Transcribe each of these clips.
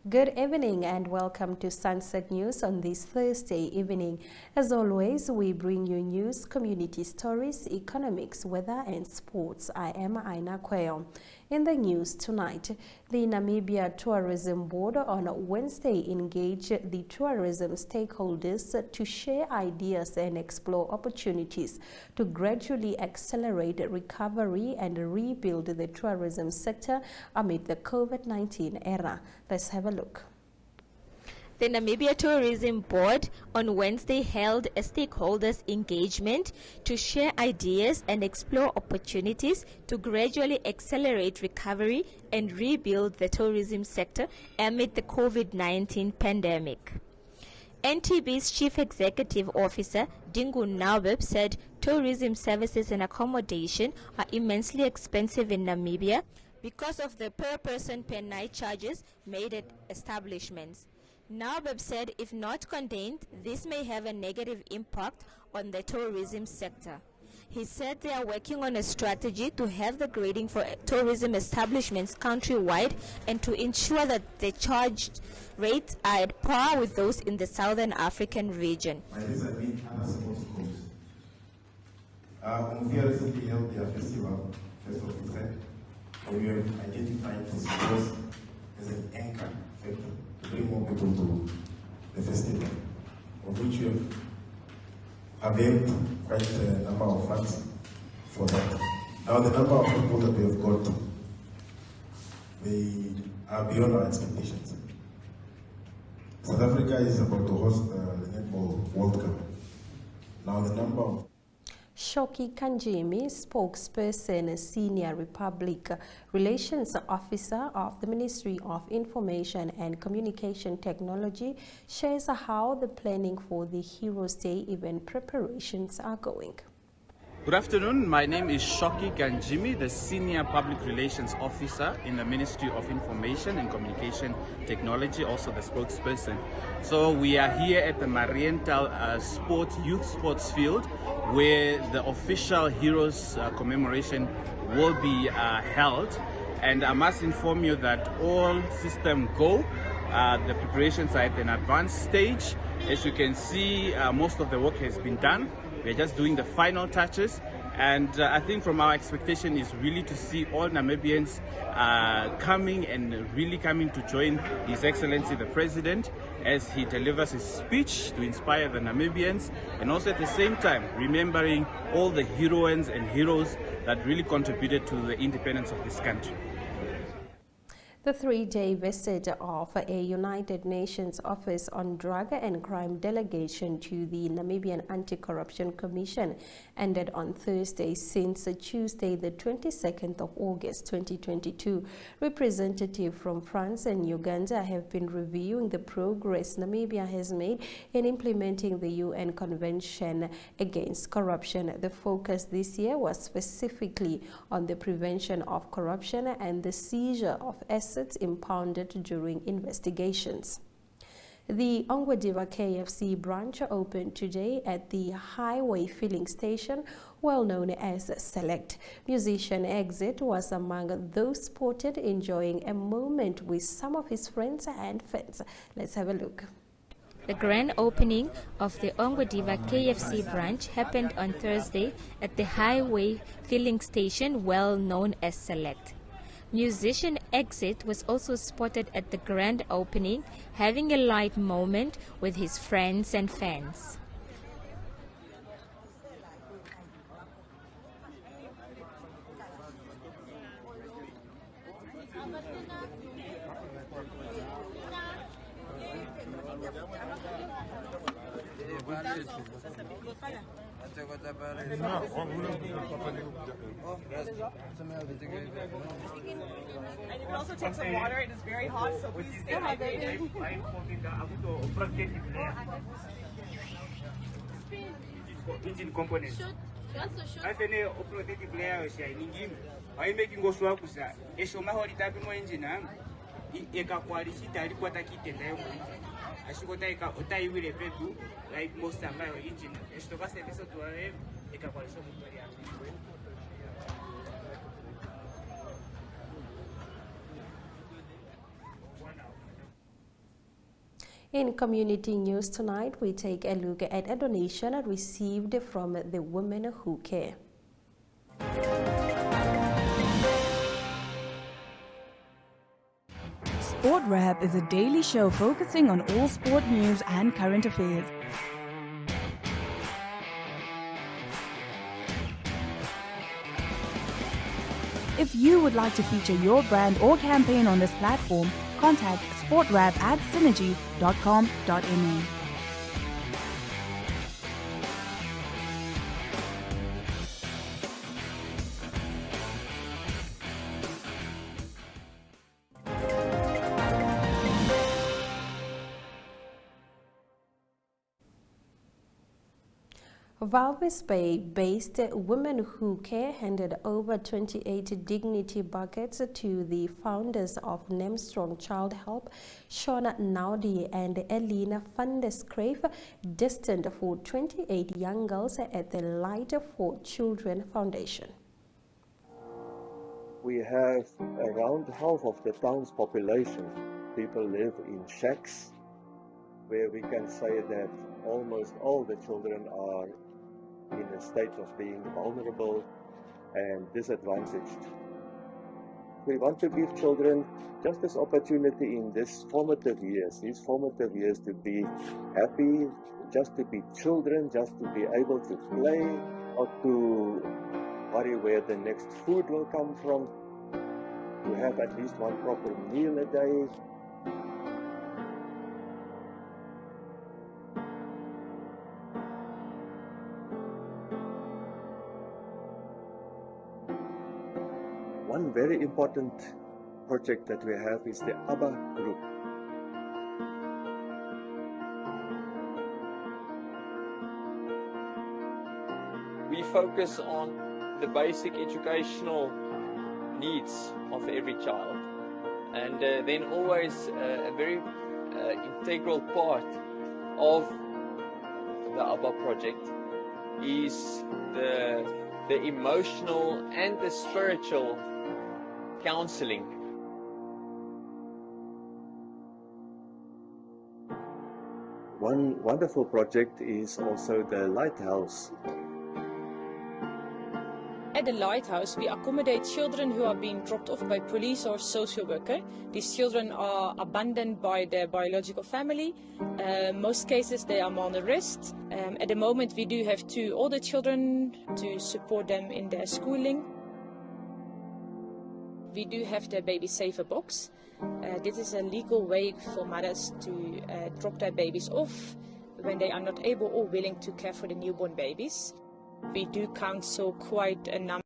Good evening and welcome to Sunset News on this Thursday evening. As always, we bring you news, community stories, economics, weather and sports. I am Aina Kweo. In the news tonight, the Namibia Tourism Board on Wednesday engaged the tourism stakeholders to share ideas and explore opportunities to gradually accelerate recovery and rebuild the tourism sector amid the COVID-19 era. Let's have a look. The Namibia Tourism Board on Wednesday held a stakeholders engagement to share ideas and explore opportunities to gradually accelerate recovery and rebuild the tourism sector amid the COVID-19 pandemic. NTB's Chief Executive Officer, Dingu Naubeb, said tourism services and accommodation are immensely expensive in Namibia because of the per-person per-night charges made at establishments. Naubeb said if not contained, this may have a negative impact on the tourism sector. He said they are working on a strategy to have the grading for tourism establishments countrywide and to ensure that the charged rates are at par with those in the Southern African region. We recently held their festival, First of its kind, and we have identified festivals as an anchor factor to bring more people to the festival, of which we have availed quite a number of funds for that. Now the number of people that we have got, they are beyond our expectations. South Africa is about to host the Netball World Cup. Now the number of Shoki Kanjimi, spokesperson, Senior Public Relations Officer of the Ministry of Information and Communication Technology, shares how the planning for the Heroes Day event preparations are going. Good afternoon. My name is Shoki Kanjimi, the Senior Public Relations Officer in the Ministry of Information and Communication Technology, also the spokesperson. So we are here at the Mariental Youth Sports Field, where the official Heroes commemoration will be held. And I must inform you that all system go. The preparations are at an advanced stage. As you can see, most of the work has been done. We're just doing the final touches, and I think from our expectation is really to see all Namibians coming to join His Excellency the President as he delivers his speech to inspire the Namibians, and also at the same time remembering all the heroines and heroes that really contributed to the independence of this country. The three-day visit of a United Nations Office on Drug and Crime delegation to the Namibian Anti-Corruption Commission ended on Thursday since Tuesday, the 22nd of August 2022. Representatives from France and Uganda have been reviewing the progress Namibia has made in implementing the UN Convention Against Corruption. The focus this year was specifically on the prevention of corruption and the seizure of assets impounded during investigations. The Oneuptwo KFC branch opened today at the highway filling station, well known as Select. Musician Exit was among those spotted enjoying a moment with some of his friends and fans. Let's have a look. The grand opening of the Oneuptwo KFC branch happened on Thursday at the highway filling station, well known as Select. Musician Exit was also spotted at the grand opening, having a light moment with his friends and fans. And you can also take some water. It is very hot, so please stay hydrated. Engine components. I think a protective layer is engine. I making go swap with that. A show my holy type of engine. Eka quality tari kwa takite leo. Ashikota eka otai wile pedu like most ambayo engine. Estoka service to a eka quality motoria. In community news tonight, we take a look at a donation received from the Women Who Care. Sport Wrap is a daily show focusing on all sport news and current affairs. If you would like to feature your brand or campaign on this platform, contact sportwrap@synergy.com.na. Walvis Bay-based Women Who Care handed over 28 dignity buckets to the founders of Nemstrong Child Help, Shona Naudi and Elena van der Schreve, destined for 28 young girls at the Light for Children Foundation. We have around half of the town's population. People live in shacks, where we can say that almost all the children are in a state of being vulnerable and disadvantaged. We want to give children just this opportunity in these formative years to be happy, just to be children, just to be able to play, or to worry where the next food will come from, to have at least one proper meal a day. One very important project that we have is the ABBA group. We focus on the basic educational needs of every child, and then always a very integral part of the ABBA project is the emotional and the spiritual counseling. One wonderful project is also the Lighthouse. At the Lighthouse, we accommodate children who are being dropped off by police or social worker. These children are abandoned by their biological family. Most cases they are malnourished. At the moment we do have 2 older children to support them in their schooling. We do have the baby saver box. This is a legal way for mothers to drop their babies off when they are not able or willing to care for the newborn babies. We do counsel quite a number.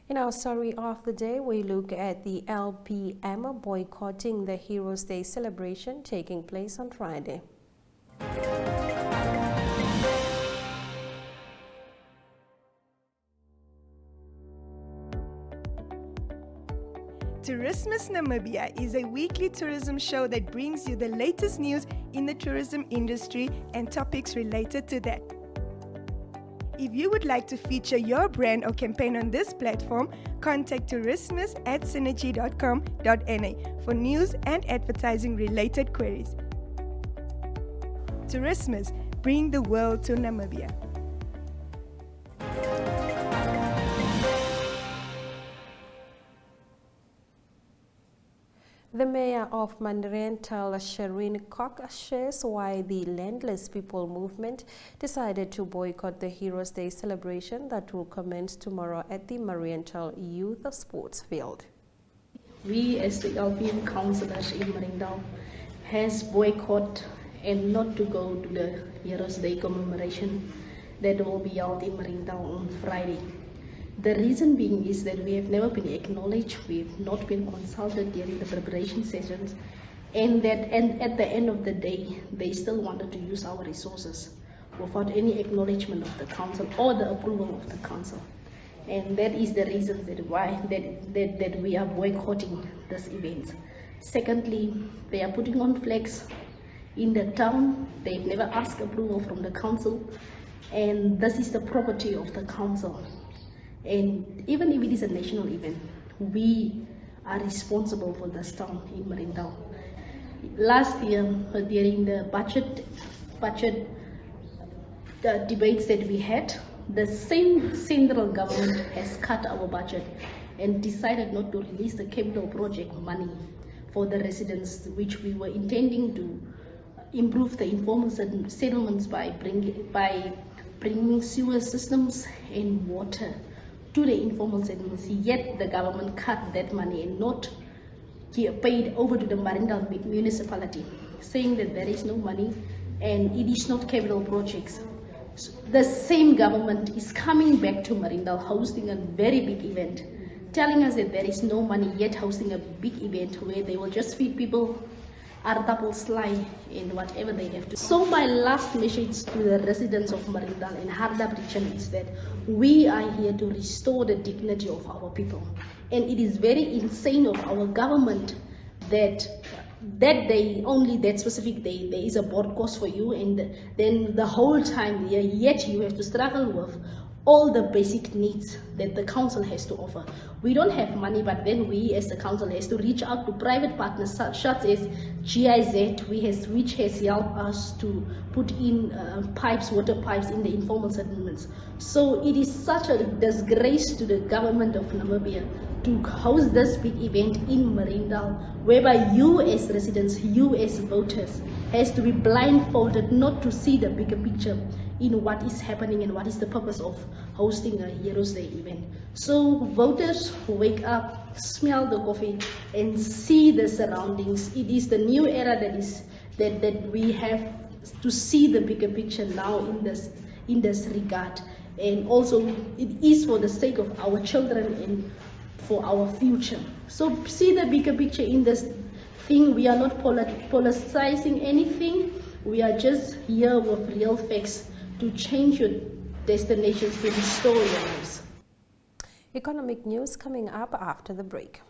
In our story of the day, we look at the LPM boycotting the Heroes Day celebration taking place on Friday. Tourismus Namibia is a weekly tourism show that brings you the latest news in the tourism industry and topics related to that. If you would like to feature your brand or campaign on this platform, contact tourismus@synergy.com.na for news and advertising related queries. Tourismus, bring the world to Namibia. The mayor of Mariental, Shireen Kok, shares why the Landless People movement decided to boycott the Heroes Day celebration that will commence tomorrow at the Mariental Youth Sports Field. We as the LPM councillors in Mariental has boycotted and not to go to the Heroes Day commemoration that will be held in Mariental on Friday. The reason being is that we have never been acknowledged, we have not been consulted during the preparation sessions, and at the end of the day, they still wanted to use our resources without any acknowledgement of the council or the approval of the council. And that is the reason that we are boycotting this event. Secondly, they are putting on flags in the town. They've never asked approval from the council, and this is the property of the council. And even if it is a national event, we are responsible for this town in Mariental. last year during the budget debates that we had, the same central government has cut our budget and decided not to release the capital project money for the residents, which we were intending to improve the informal settlements by bringing sewer systems and water to the informal settlements. Yet the government cut that money and not paid over to the Marindal municipality, saying that there is no money and it is not capital projects. So the same government is coming back to Marindal, hosting a very big event, telling us that there is no money, yet hosting a big event where they will just feed people double sly in whatever they have to. So my last message to the residents of Marindal and Hardap region is that we are here to restore the dignity of our people. And it is very insane of our government that day, only that specific day, there is a board course for you, and then the whole time there, yet you have to struggle with all the basic needs that the council has to offer. We don't have money, but then we as the council has to reach out to private partners such as GIZ, which has helped us to put in water pipes in the informal settlements. So it is such a disgrace to the government of Namibia to host this big event in Marindal, whereby you as residents, you as voters, has to be blindfolded not to see the bigger picture in what is happening and what is the purpose of hosting a Heroes Day event. So voters, wake up, smell the coffee and see the surroundings. It is the new era that we have to see the bigger picture now in this regard. And also it is for the sake of our children and for our future. So see the bigger picture in this thing. We are not politicizing anything. We are just here with real facts to change your destinations, to restore your lives. Economic news coming up after the break.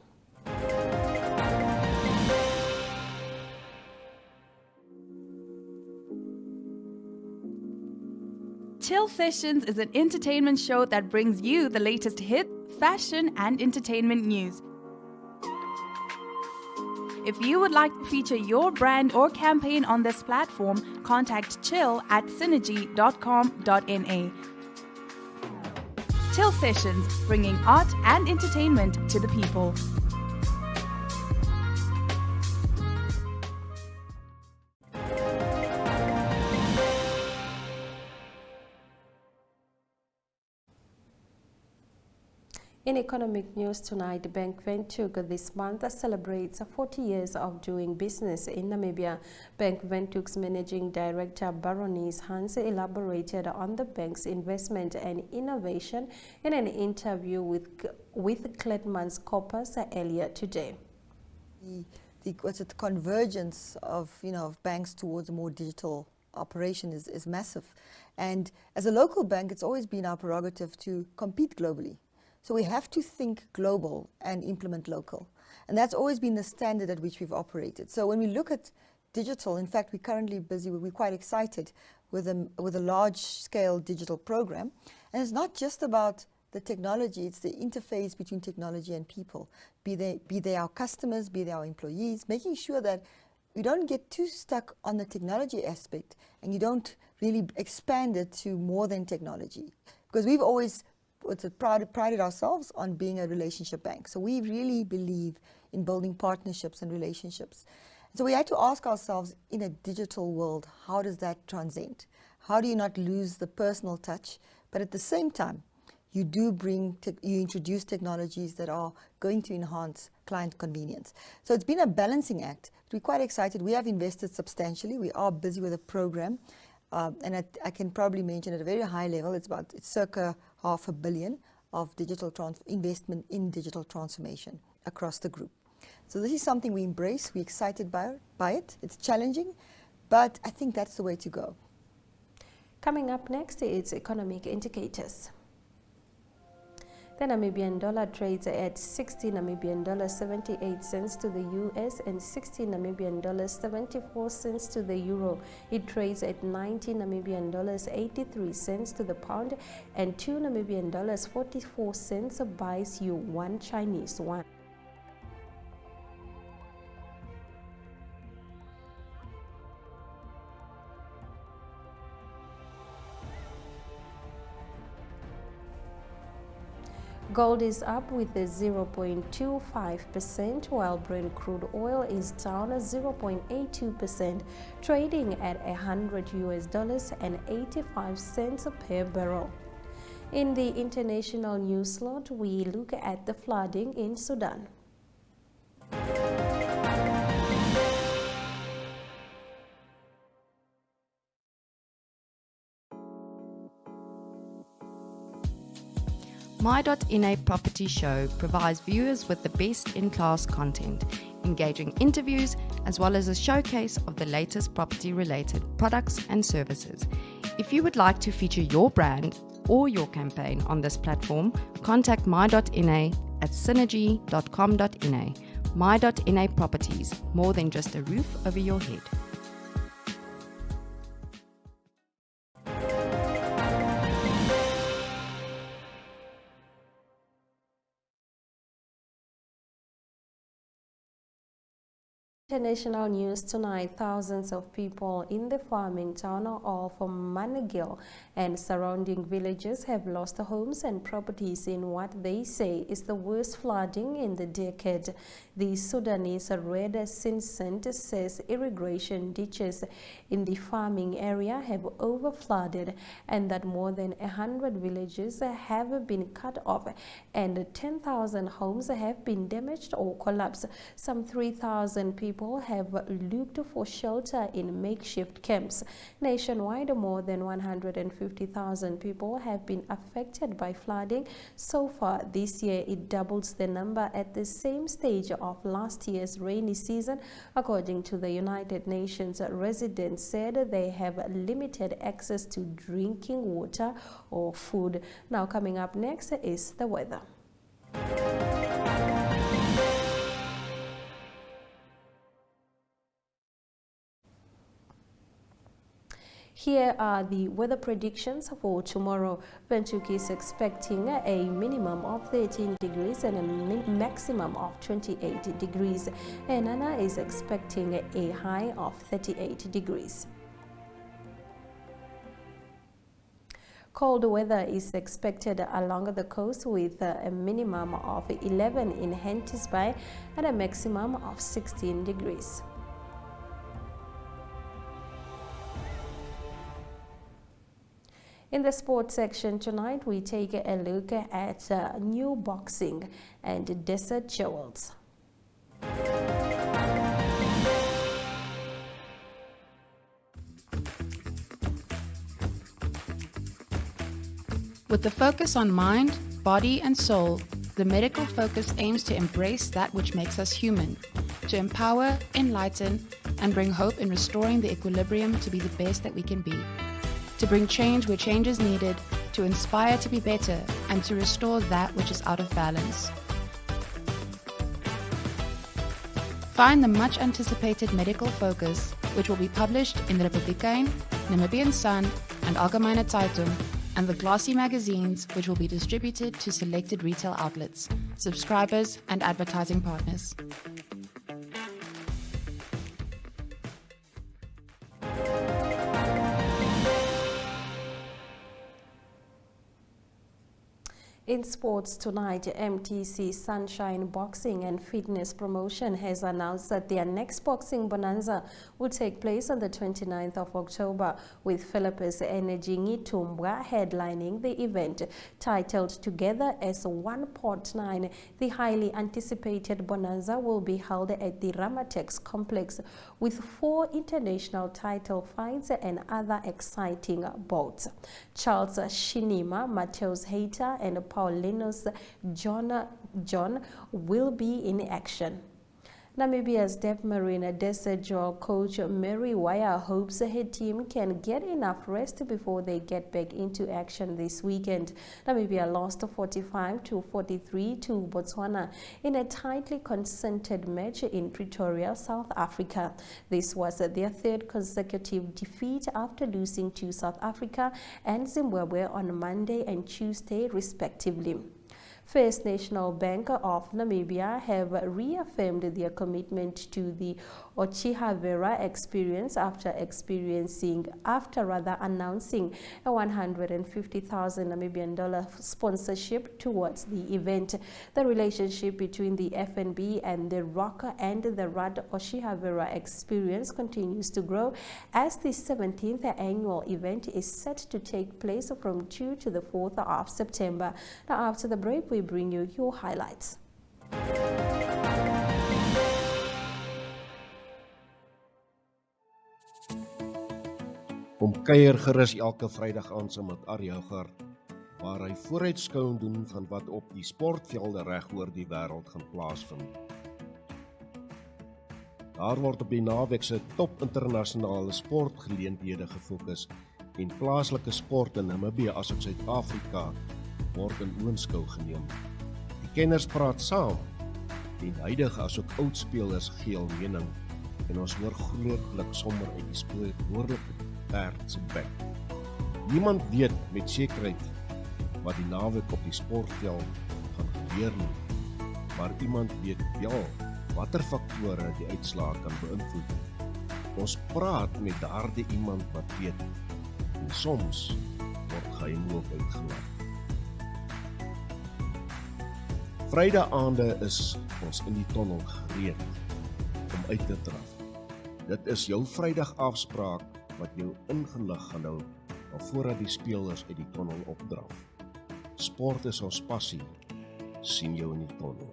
Chill Sessions is an entertainment show that brings you the latest hit, fashion, and entertainment news. If you would like to feature your brand or campaign on this platform, contact chill@synergy.com.na. Chill Sessions, bringing art and entertainment to the people. In economic news tonight, Bank Windhoek this month celebrates 40 years of doing business in Namibia. Bank Windhoek's Managing Director Baroness Hans elaborated on the bank's investment and innovation in an interview with Klitmans Koppers earlier today. The convergence of banks towards a more digital operation is massive, and as a local bank, it's always been our prerogative to compete globally. So we have to think global and implement local. And that's always been the standard at which we've operated. So when we look at digital, in fact, we're currently busy, we're quite excited with a large-scale digital program. And it's not just about the technology, it's the interface between technology and people, be they our customers, be they our employees, making sure that we don't get too stuck on the technology aspect and you don't really expand it to more than technology. Because we've always prided ourselves on being a relationship bank. So we really believe in building partnerships and relationships. So we had to ask ourselves, in a digital world, how does that transcend? How do you not lose the personal touch, but at the same time, you introduce technologies that are going to enhance client convenience. So it's been a balancing act. We're quite excited. We have invested substantially. We are busy with a program. And I can probably mention at a very high level, it's circa $500 million of digital investment in digital transformation across the group. So this is something we embrace. We're excited by it. It's challenging, but I think that's the way to go. Coming up next is economic indicators. The Namibian dollar trades at 60 Namibian dollars 78 cents to the US and 60 Namibian dollars 74 cents to the euro. It trades at 90 Namibian dollars 83 cents to the pound and 2 Namibian dollars 44 cents buys you 1 Chinese yuan. Gold is up with a 0.25%, while Brent crude oil is down 0.82%, trading at $100.85 per barrel. In the international news slot, we look at the flooding in Sudan. My.NA Property Show provides viewers with the best in-class content, engaging interviews, as well as a showcase of the latest property-related products and services. If you would like to feature your brand or your campaign on this platform, contact My.NA at synergy.com.na. My.NA Properties, more than just a roof over your head. International news tonight. Thousands of people in the farming town of Managil and surrounding villages have lost homes and properties in what they say is the worst flooding in the decade. The Sudanese Red Crescent says irrigation ditches in the farming area have overflooded and that more than 100 villages have been cut off and 10,000 homes have been damaged or collapsed. Some 3,000 people have looked for shelter in makeshift camps. Nationwide, more than 150,000 people have been affected by flooding. So far this year, it doubles the number at the same stage of last year's rainy season. According to the United Nations, residents said they have limited access to drinking water or food. Now, coming up next is the weather. Here are the weather predictions for tomorrow. Windhoek is expecting a minimum of 13 degrees and a maximum of 28 degrees. And Nana is expecting a high of 38 degrees. Cold weather is expected along the coast with a minimum of 11 in Henties Bay and a maximum of 16 degrees. In the sports section tonight, we take a look at new boxing and desert jewels. With the focus on mind, body and soul, the medical focus aims to embrace that which makes us human, to empower, enlighten, and bring hope in restoring the equilibrium to be the best that we can be. To bring change where change is needed, to inspire to be better, and to restore that which is out of balance. Find the much anticipated medical focus, which will be published in the Republikein, Namibian Sun, and Algemeine Zeitung, and the glossy magazines, which will be distributed to selected retail outlets, subscribers, and advertising partners. In sports tonight, MTC Sunshine Boxing and Fitness Promotion has announced that their next boxing bonanza will take place on the 29th of October, with Philippus Energy Ngitumbwa headlining the event. Titled Together as One Pot 9, the highly anticipated bonanza will be held at the Ramatex complex with 4 international title fights and other exciting bouts. Charles Shinima, Mateus Hayter, and Paulinus John will be in action. Namibia's Def Marine Desert Jewel coach Mary Wire hopes her team can get enough rest before they get back into action this weekend. Namibia lost 45-43 to Botswana in a tightly contested match in Pretoria, South Africa. This was their 3rd consecutive defeat after losing to South Africa and Zimbabwe on Monday and Tuesday, respectively. First National Bank of Namibia have reaffirmed their commitment to the Ochihavera experience after announcing a 150,000 Namibian dollar sponsorship towards the event. The relationship between the FNB and the Rock and the Rad Ochihavera experience continues to grow as the 17th annual event is set to take place from 2 to the 4th of September. Now, after the break, we bring you your highlights. Kom kuier gerus elke Vrydag aand saam met Arjougar, waar hy vooruitskouing doen van wat op die sportvelde reg oor die wêreld gaan plaasvind. Daar word op die naweek se top internasionale sportgeleenthede gefokus en plaaslike sport in Namibië asook Suid-Afrika word in oënskou geneem. Die kenners praat saam en huidige asook oud spelers gee hul mening en ons hoor grootlik sommer uit die spreekwoordelike perd se bek. Niemand weet met sekerheid wat die naweek op die sportveld gaan gebeur nie, maar iemand weet wel watter faktore die uitslae kan beïnvloed. Ons praat met daardie iemand wat weet en soms word geheim ook uitgelaat. Vrydaande is ons in die tonnel gereed om uit te draf. Dit is jou Vrydag afspraak wat jou ingelig gaan hou alvordat die spelers uit die tonnel opdraf. Sport is ons passie. Sien jou in die tonnel.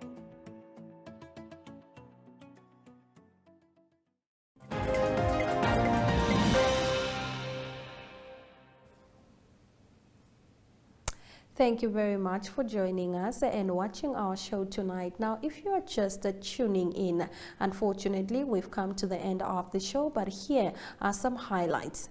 Thank you very much for joining us and watching our show tonight. Now, if you are just tuning in, unfortunately, we've come to the end of the show, but here are some highlights.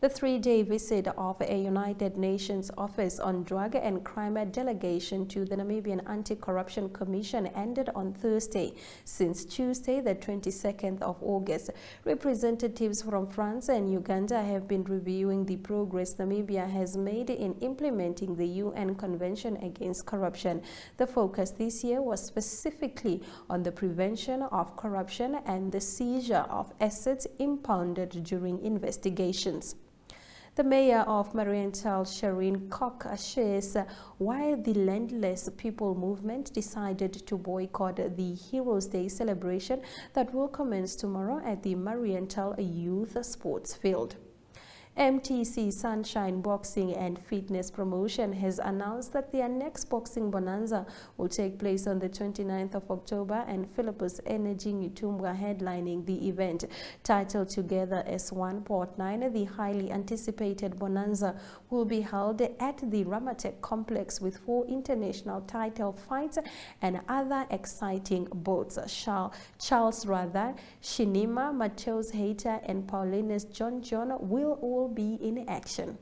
The 3-day visit of a United Nations Office on Drug and Crime delegation to the Namibian Anti-Corruption Commission ended on Thursday. Since Tuesday, the 22nd of August, representatives from France and Uganda have been reviewing the progress Namibia has made in implementing the UN Convention Against Corruption. The focus this year was specifically on the prevention of corruption and the seizure of assets impounded during investigations. The mayor of Marienthal, Shireen Kok, shares why the Landless People Movement decided to boycott the Heroes Day celebration that will commence tomorrow at the Marienthal Youth Sports Field. MTC Sunshine Boxing and Fitness Promotion has announced that their next boxing bonanza will take place on the 29th of October, and Philippus Energy Ntumbwa headlining the event. Titled Together as One Port 9, the highly anticipated bonanza will be held at the Ramatek complex with 4 international title fights and other exciting bouts. Charles Rather, Shinima, Mateus Hater, and Paulinus John will all be in action.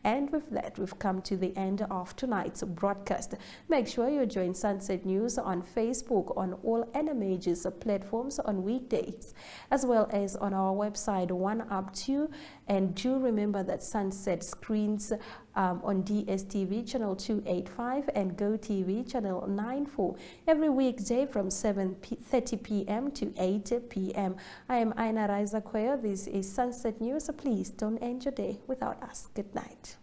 And with that, we've come to the end of tonight's broadcast. Make sure you join Sunset News on Facebook on all Animages platforms on weekdays, as well as on our website, Oneuptwo. And do remember that Sunset screens on Dstv channel 285 and Gotv channel 94 every weekday from 7:30 p.m. to 8 p.m. I am Aina Raiza Kweyo. This is Sunset News. Please don't end your day without us. Good night.